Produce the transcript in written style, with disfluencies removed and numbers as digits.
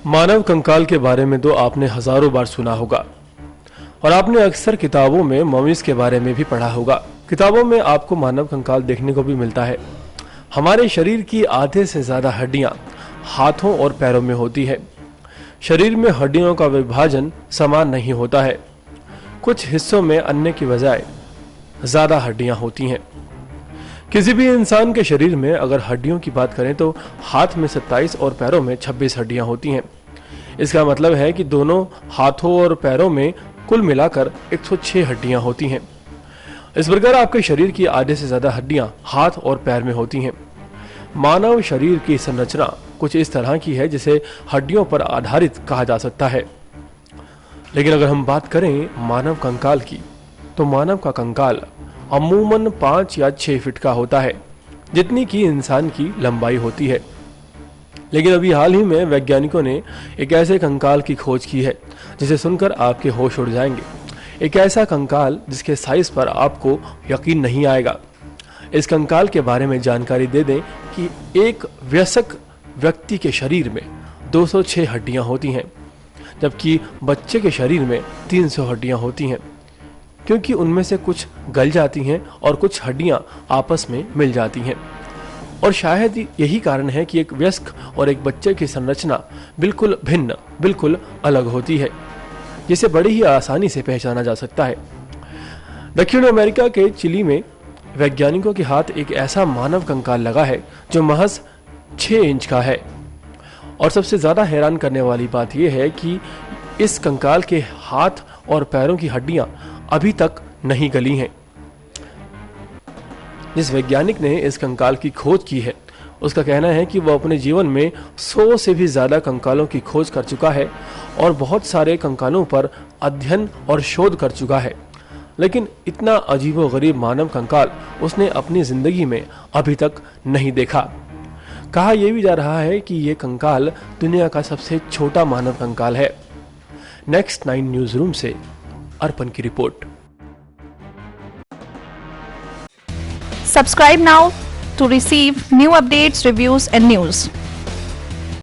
मानव कंकाल के बारे में तो आपने हजारों बार सुना होगा और आपने अक्सर किताबों में ममीज के बारे में भी पढ़ा होगा। किताबों में आपको मानव कंकाल देखने को भी मिलता है। हमारे शरीर की आधे से ज्यादा हड्डियां हाथों और पैरों में होती है। शरीर में हड्डियों का विभाजन समान नहीं होता है। कुछ हिस्सों में अन्य की बजाय ज्यादा हड्डियां होती हैं। किसी भी इंसान के शरीर में अगर हड्डियों की बात करें तो हाथ में 27 और पैरों में 26 हड्डियां होती हैं। इसका मतलब है कि दोनों हाथों और पैरों में कुल मिलाकर 106 हड्डियां होती हैं। इस प्रकार आपके शरीर की आधे से ज्यादा हड्डियां हाथ और पैर में होती हैं। मानव शरीर की संरचना कुछ इस तरह की है जिसे हड्डियों पर आधारित कहा जा सकता है। लेकिन अगर हम बात करें मानव कंकाल की, तो मानव का कंकाल अमूमन 5 या 6 फीट का होता है, जितनी की इंसान की लंबाई होती है। लेकिन अभी हाल ही में वैज्ञानिकों ने एक ऐसे कंकाल की खोज की है जिसे सुनकर आपके होश उड़ जाएंगे। एक ऐसा कंकाल जिसके साइज पर आपको यकीन नहीं आएगा। इस कंकाल के बारे में जानकारी दे दें कि एक वयस्क व्यक्ति के शरीर में 206 हड्डियां होती हैं, जबकि बच्चे के शरीर में 300 हड्डियां होती हैं, क्योंकि उनमें से कुछ गल जाती हैं और कुछ हड्डियां आपस में मिल जाती हैं। और शायद यही कारण है कि एक वयस्क और एक बच्चे की संरचना बिल्कुल भिन्न, बिल्कुल अलग होती है, जिसे बड़ी ही आसानी से पहचाना जा सकता है। दक्षिण अमेरिका के चिली में वैज्ञानिकों के हाथ एक ऐसा मानव कंकाल लगा है जो महज 6 इंच का है। और सबसे ज्यादा हैरान करने वाली बात यह है कि इस कंकाल के हाथ और पैरों की हड्डियां अभी तक नहीं गली हैं। जिस वैज्ञानिक ने इस कंकाल की खोज की है, उसका कहना है कि वह अपने जीवन में 100 से भी ज्यादा कंकालों की खोज कर चुका है और बहुत सारे कंकालों पर अध्ययन और शोध कर चुका है। लेकिन इतना अजीबोगरीब मानव कंकाल उसने अपनी जिंदगी में अभी तक नहीं देखा। कहा यह भी जा रहा है कि यह कंकाल दुनिया का सबसे छोटा मानव कंकाल है। नेक्स्ट 9 न्यूज रूम से अर्पण की report. Subscribe now to receive new updates, reviews and news.